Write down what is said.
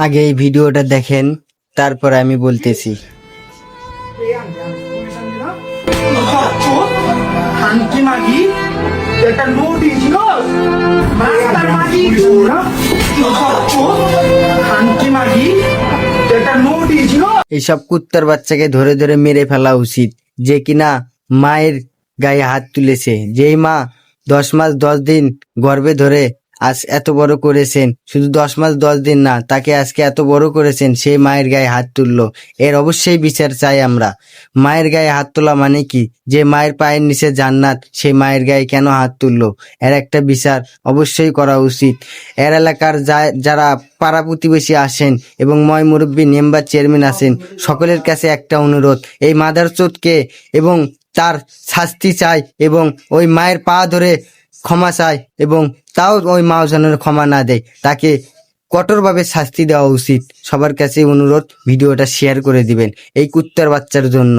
আগে এই ভিডিওটা দেখেন, তারপর আমি বলতেছি। এইসব কুত্তার বাচ্চাকে ধরে ধরে মেরে ফেলা উচিত, যে কিনা মায়ের গায়ে হাত তুলেছে। যেই মা 10 মাস 10 দিন গর্ভে ধরে আজ এত বড় করেছেন, শুধু 10 মাস 10 দিন না, তাকে আজকে এত বড় করেছেন, সেই মায়ের গায়ে হাত তুললো। এর অবশ্যই বিচার চাই আমরা। মায়ের গায়ে হাত তোলা মানে কি? যে মায়ের পায়ের নিচে জান্নাত, সেই মায়ের গায়ে কেন হাত তুললো? এর একটা বিচার অবশ্যই করা উচিত। এর এলাকার যারা পাড়া প্রতিবেশী আসেন এবং ময় মুরব্বী মেম্বার চেয়ারম্যান আছেন, সকলের কাছে একটা অনুরোধ, এই মাদারচোদকে এবং তার শাস্তি চাই এবং ওই মায়ের পা ধরে ক্ষমা চাই, এবং তাও ওই মা যেন ক্ষমা না দেয়, তাকে কঠোরভাবে শাস্তি দেওয়া উচিত। সবার কাছে অনুরোধ, ভিডিওটা শেয়ার করে দিবেন এই কুত্তার বাচ্চার জন্য।